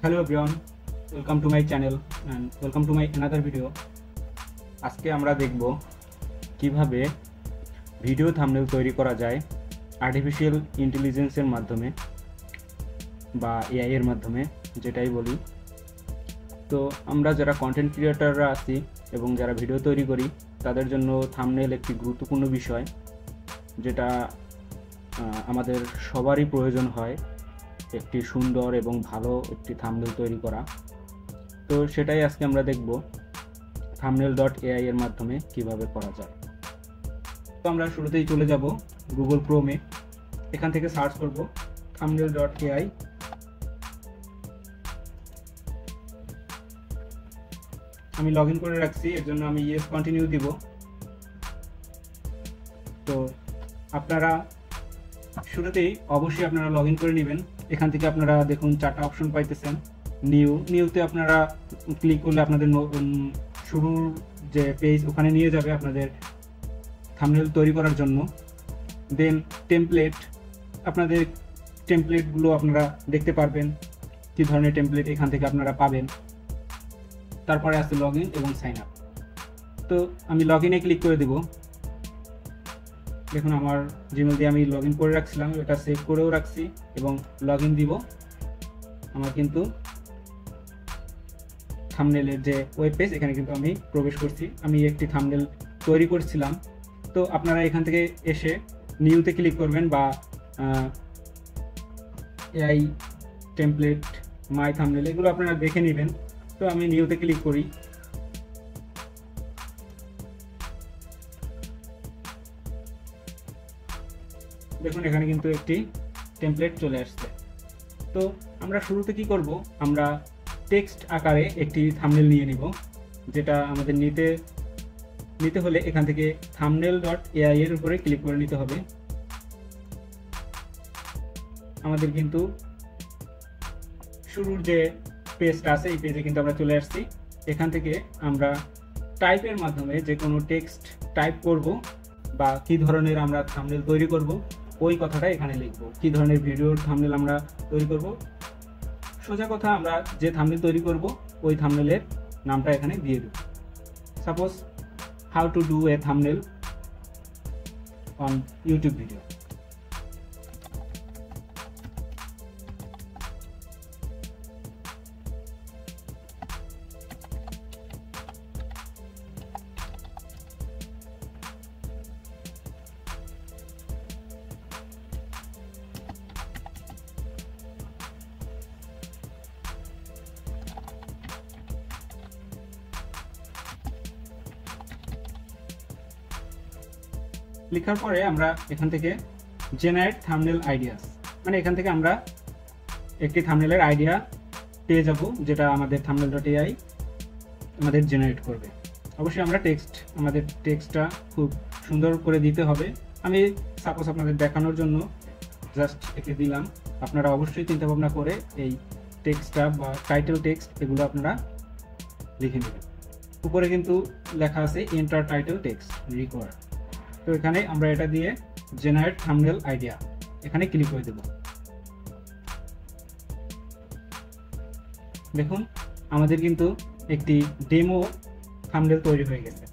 Hello everyone, welcome to my channel and welcome to my another video. আজকে আমরা দেখব কিভাবে ভিডিও থাম্বনেল তৈরি করা যায় আর্টিফিশিয়াল ইন্টেলিজেন্সের মাধ্যমে বা এআই এর মাধ্যমে, যেটাই বলি। তো আমরা যারা কন্টেন্ট ক্রিয়েটররা আছি এবং যারা ভিডিও তৈরি করি তাদের জন্য থাম্বনেল একটি গুরুত্বপূর্ণ বিষয়, যেটা আমাদের সবারই প্রয়োজন হয় একটি সুন্দর এবং ভালো একটি থাম্বনেল তৈরি করা। তো সেটাই আজকে আমরা দেখব thumbnail.ai এর মাধ্যমে কিভাবে করা যায়। তো আমরা শুরুতেই চলে যাব গুগল ক্রোমে, এখান থেকে সার্চ করব thumbnail.ai। আমি লগ ইন করে রাখছি, এর জন্য আমি ইয়েস কন্টিনিউ দিব। তো আপনারা শুরুতেই অবশ্যই আপনারা লগ ইন করে নেবেন। এখান থেকে আপনারা দেখুন 4টা অপশন পাইতেছেন। নিউতে আপনারা ক্লিক করলে আপনাদের শুরুর যে পেজ ওখানে নিয়ে যাবে আপনাদের থাম্বনেল তৈরি করার জন্য। দেন টেমপ্লেট, আপনাদের টেমপ্লেটগুলো আপনারা দেখতে পারবেন কী ধরনের টেমপ্লেট এখান থেকে আপনারা পাবেন। তারপরে আছে লগ ইন এবং সাইন আপ। তো আমি লগ ইনে ক্লিক করে দেব। দেখুন আমার জিমেল দিয়ে আমি লগ ইন করে রাখছিলাম, এটা সেভ করেও রাখছি এবং লগ ইন দিব। আমার কিন্তু থাম্বনেলের যে ওয়েব পেজ, এখানে কিন্তু আমি প্রবেশ করছি। আমি একটি থাম্বনেল তৈরি করছিলাম। তো আপনারা এখান থেকে এসে নিউতে ক্লিক করবেন বা এআই টেমপ্লেট, মাই থাম্বনেল, এগুলো আপনারা দেখে নেবেন। তো আমি নিউতে ক্লিক করি। দেখুন এখানে কিন্তু একটি টেমপ্লেট চলে আসছে। তো আমরা শুরুতে কি করব, আমরা টেক্সট আকারে একটি থাম্বনেল নিয়ে নিব। যেটা আমাদের নিতে হলে এখান থেকে thumbnail.ai এর উপরে ক্লিক করে নিতে হবে। আমাদের কিন্তু শুরুর যে পেজটা আছে এই পেজে কিন্তু আমরা চলে আসছি। এখান থেকে আমরা টাইপের মাধ্যমে যে কোনো টেক্সট টাইপ করব বা কি ধরনের আমরা থাম্বনেল তৈরি করব ওই কথাটা এখানে লিখব। কি ধরনের ভিডিওর থাম্বনেল আমরা তৈরি করব, সোজা কথা আমরা যে থাম্বনেল তৈরি করব ওই থাম্বনেলের নামটা এখানে দিয়ে দেব। Suppose how to do a thumbnail on YouTube video. লেখার পরে আমরা এখান থেকে জেনারেট থাম্বনেল আইডিয়াস, মানে এখান থেকে আমরা একটি থাম্বনেলের আইডিয়া পেয়ে যাব, যেটা আমাদের thumbnail.ai আমাদের জেনারেট করবে। অবশ্যই আমরা আমাদের টেক্সটটা খুব সুন্দর করে দিতে হবে। আমি সাপোজ আপনাদের দেখানোর জন্য জাস্ট একে দিলাম। আপনারা অবশ্যই চিন্তা ভাবনা করে এই টেক্সটটা বা টাইটেল টেক্সট এগুলো আপনারা লিখে নেবেন। উপরে কিন্তু লেখা আছে এন্টার টাইটেল টেক্সট রিকোয়ার্ড। তো এখানে আমরা এটা দিয়ে জেনারেট থাম্বনেল আইডিয়া এখানে ক্লিক করে দেব। দেখুন আমাদের কিন্তু একটি ডেমো থাম্বনেল তৈরি হয়ে গেছে,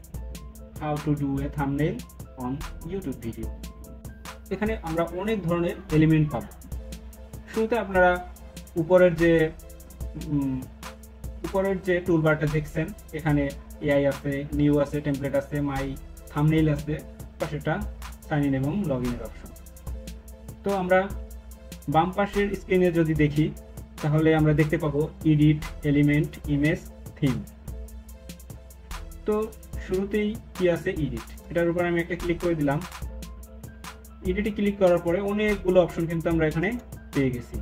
how to do a thumbnail on YouTube video. এখানে আমরা অনেক ধরনের এলিমেন্ট পাব। শুরুতে আপনারা উপরের যে টুলবারটা দেখছেন, এখানে এআই আছে, নিউ আছে, টেমপ্লেট আছে, মাই থাম্বনেল আছে, পাশেটা সাইন ইন এবং লগ ইনের অপশন। তো আমরা বাম পাশের স্ক্রিনে যদি দেখি তাহলে আমরা দেখতে পাবো এডিট, এলিমেন্ট, ইমেজ, থিম। তো শুরুতেই কি আছে এডিট, এটার উপর আমি একটা ক্লিক করে দিলাম। এডিটে ক্লিক করার পরে অনেকগুলো অপশন কিন্তু আমরা এখানে পেয়ে গেছি।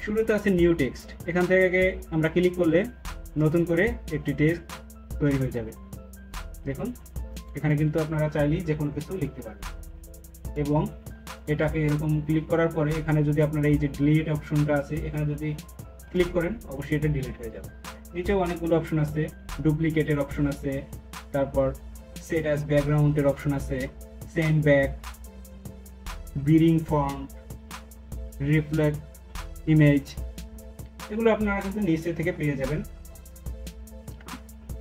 শুরুতে আছে নিউ টেক্সট, এখান থেকে আমরা ক্লিক করলে নতুন করে একটি টেক্সট তৈরি হয়ে যাবে। দেখুন এখানে কিন্তু আপনারা চাইলেই যে কোনো কিছু লিখতে পারেন এবং এটাকে এরকম ক্লিক করার পরে এখানে যদি আপনারা এই যে ডিলিট অপশনটা আছে এখানে যদি ক্লিক করেন অবশ্যই এটা ডিলিট হয়ে যাবে। নিচেও অনেকগুলো অপশন আছে, ডুপ্লিকেটের অপশন আছে, তারপর সেট অ্যাজ ব্যাকগ্রাউন্ডের অপশন আছে, send back, bring forward, reflect image, এগুলো আপনারা কিন্তু নিচে থেকে পেয়ে যাবেন।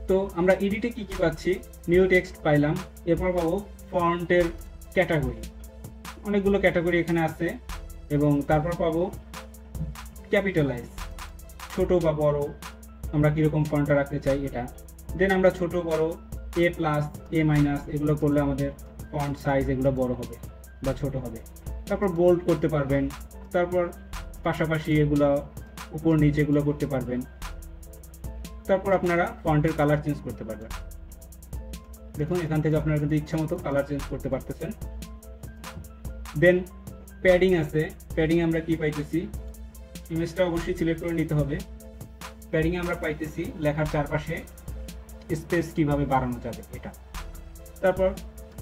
তো আমরা এডিটে কি পাচ্ছি, নিউ টেক্সট পাইলাম, এরপর পাবো ফন্টের ক্যাটাগরি, অনেকগুলো ক্যাটাগরি এখানে আছে, এবং তারপর পাবো ক্যাপিটালাইজ, ছোট বা বড় আমরা কীরকম ফন্টটা রাখতে চাই এটা। দেন আমরা ছোট বড় A+, A- এগুলো করলে আমাদের ফন্ট সাইজ এগুলো বড় হবে বা ছোট হবে। তারপর বোল্ড করতে পারবেন, তারপর পাশাপাশি এগুলো উপর নিচে এগুলো করতে পারবেন। তারপর আপনারা ফন্টের কালার চেঞ্জ করতে পারবেন। দেখুন এখান থেকে আপনারা কিন্তু ইচ্ছা মতো কালার চেঞ্জ করতে পারতেছেন। দেন প্যাডিং আছে, প্যাডিং আমরা কি পাইতেছি, ইমেজটা অবশ্যই সিলেক্ট করে নিতে হবে। প্যাডিংয়ে আমরা পাইতেছি লেখার চারপাশে স্পেস কিভাবে বাড়ানো যাবে এটা। তারপর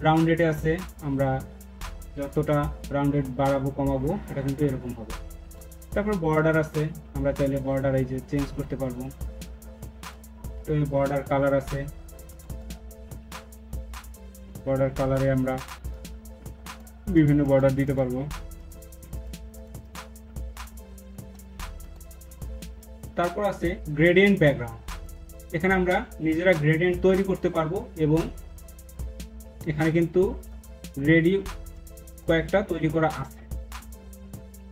রাউন্ডেডে আছে, আমরা যতটা রাউন্ডেড বাড়াবো কমাবো এটা কিন্তু এরকম হবে। তারপর বর্ডার আছে, আমরা চাইলে বর্ডার এই যে চেঞ্জ করতে পারবো। তো এই বর্ডার কালার আছে, বর্ডার কালারে আমরা বিভিন্ন বর্ডার দিতে পারবো। তারপর আছে গ্রেডিয়েন্ট ব্যাকগ্রাউন্ড, এখানে আমরা নিজেরা গ্রেডিয়েন্ট তৈরি করতে পারবো, এবং এখানে কিন্তু রেডি কয়েকটা তৈরি করা আছে।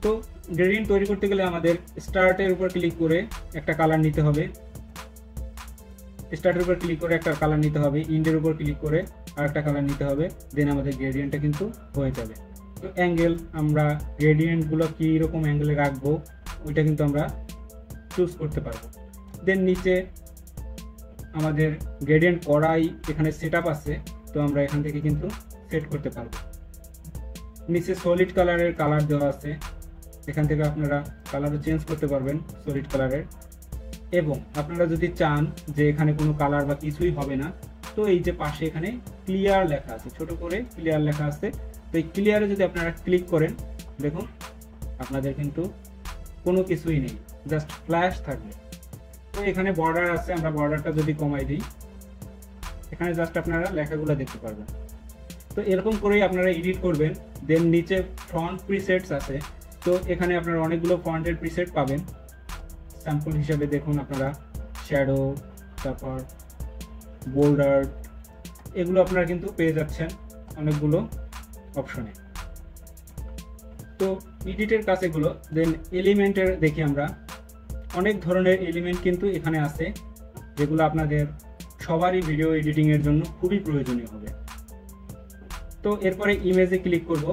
তো গ্রেডিয়েন্ট তৈরি করতে গেলে আমাদের স্টার্টের উপর ক্লিক করে একটা কালার নিতে হবে, স্টার্টের উপর ক্লিক করে একটা কালার নিতে হবে, ইন্ডের উপর ক্লিক করে আর একটা কালার নিতে হবে, দেন আমাদের গ্রেডিয়েন্টটা কিন্তু হয়ে যাবে। তো অ্যাঙ্গেল, আমরা গ্রেডিয়েন্টগুলো কী রকম অ্যাঙ্গেলে রাখবো ওইটা কিন্তু আমরা চুজ করতে পারবো। দেন নিচে আমাদের গ্রেডিয়েন্ট করাই এখানে সেট আপ আছে, তো আমরা এখান থেকে কিন্তু সেট করতে পারবো। নিচে সলিড কালারের কালার দেওয়া আছে, এখান থেকে আপনারা কালারও চেঞ্জ করতে পারবেন সলিড কালারের। এবং আপনারা যদি চান যে এখানে কোনো কালার বা কিছুই হবে না, তো এই যে পাশে এখানে ক্লিয়ার লেখা আছে, ছোট করে ক্লিয়ার লেখা আছে, তো এই ক্লিয়ারে যদি আপনারা ক্লিক করেন দেখুন আপনাদের কিন্তু কোনো কিছুই নেই, জাস্ট ফ্ল্যাশ থাকবে। তো এখানে বর্ডার আছে, আমরা বর্ডারটা যদি কমাই দিই এখানে জাস্ট আপনারা লেখাগুলো দেখতে পারবেন। তো এরকম করেই আপনারা এডিট করবেন। দেন নিচে ফন্ট প্রিসেটস আছে, তো এখানে আপনারা অনেকগুলো ফন্টের প্রিসেট পাবেন। স্যাম্পল হিসাবে দেখুন আপনারা শ্যাডো, তারপর বোল্ডার, এগুলো আপনারা কিন্তু পেয়ে যাচ্ছেন অনেকগুলো অপশনে। তো এডিটের কাজ এগুলো। দেন এলিমেন্টের দেখি আমরা, অনেক ধরনের এলিমেন্ট কিন্তু এখানে আছে, যেগুলো আপনাদের সবারই ভিডিও এডিটিংয়ের জন্য খুবই প্রয়োজনীয় হবে। তো এরপরে ইমেজে ক্লিক করব।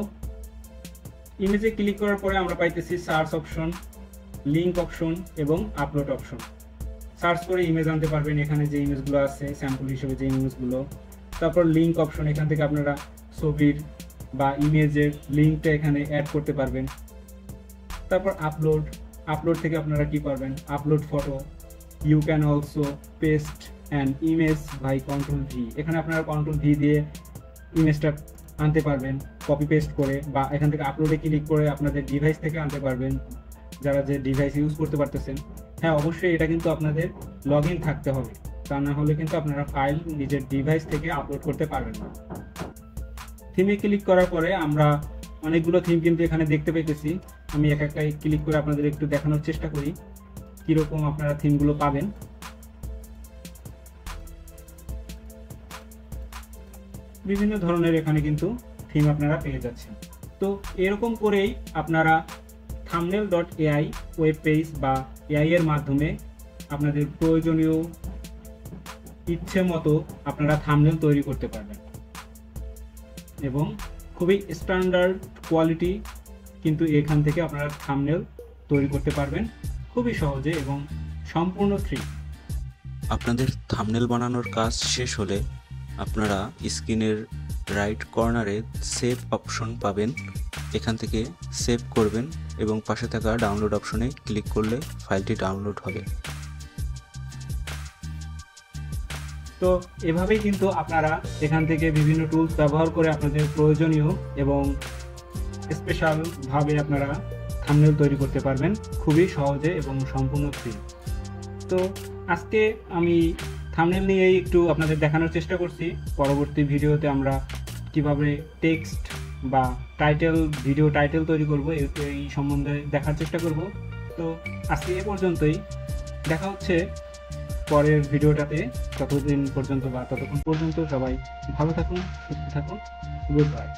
ইমেজে ক্লিক করার পরে আমরা পাইতেছি সার্চ অপশন, লিঙ্ক অপশন এবং আপলোড অপশন। সার্চ করে ইমেজ আনতে পারবেন, এখানে যে ইমেজগুলো আছে স্যাম্পল হিসেবে যে ইমেজগুলো। তারপর লিঙ্ক অপশন, এখান থেকে আপনারা ছবির বা ইমেজের লিঙ্কটা এখানে অ্যাড করতে পারবেন। তারপর আপলোড, আপলোড থেকে আপনারা কি পারবেন, upload photo, you can also paste an image by Ctrl+V, এখানে আপনারা Ctrl+V দিয়ে ইমেজটা আনতে পারবেন কপি পেস্ট করে, বা এখান থেকে আপলোডে ক্লিক করে আপনাদের ডিভাইস থেকে আনতে পারবেন, যারা যে ডিভাইস ইউজ করতে পারতেছেন। হ্যাঁ অবশ্যই এটা কিন্তু আপনাদের লগ ইন থাকতে হবে, তা না হলে কিন্তু আপনারা ফাইল নিজের ডিভাইস থেকে আপলোড করতে পারবেন না। থিমে ক্লিক করার পরে আমরা অনেকগুলো থিম কিন্তু এখানে দেখতে পেতেছি। আমি এক একটাই ক্লিক করে আপনাদের একটু দেখানোর চেষ্টা করি কীরকম আপনারা থিমগুলো পাবেন। বিভিন্ন ধরনের এখানে কিন্তু থিম আপনারা পেয়ে যাচ্ছেন। তো এরকম করেই আপনারা thumbnail.ai ওয়েব পেজ বা এআই এর মাধ্যমে আপনাদের প্রয়োজনীয় ইচ্ছে মতো আপনারা থাম্বনেল তৈরি করতে পারবেন, এবং খুবই স্ট্যান্ডার্ড কোয়ালিটি কিন্তু এখান থেকে আপনারা থাম্বনেল তৈরি করতে পারবেন খুবই সহজে এবং সম্পূর্ণ ফ্রি। আপনাদের থাম্বনেল বানানোর কাজ শেষ হলে আপনারা স্ক্রিনের রাইট কর্নারে সেভ অপশন পাবেন, এখান থেকে সেভ করবেন এবং পাশে থাকা ডাউনলোড অপশনে ক্লিক করলে ফাইলটি ডাউনলোড হবে। তো এভাবেই কিন্তু আপনারা এখান থেকে বিভিন্ন টুলস ব্যবহার করে আপনাদের প্রয়োজনীয় এবং স্পেশালভাবে আপনারা থাম্বনেল তৈরি করতে পারবেন খুবই সহজে এবং সম্পূর্ণ ফ্রি। তো আজকে আমি থাম্বনেল নিয়েই একটু আপনাদের দেখানোর চেষ্টা করছি। পরবর্তী ভিডিওতে আমরা কিভাবে টেক্সট বা টাইটেল, ভিডিও টাইটেল তৈরি করব এই সম্বন্ধে দেখার চেষ্টা করব। তো আজকে এ পর্যন্তই, দেখা হচ্ছে পরের ভিডিওটাতে। ততক্ষণ পর্যন্ত সবাই ভালো থাকুন, সুস্থ থাকুন, গুড বাই।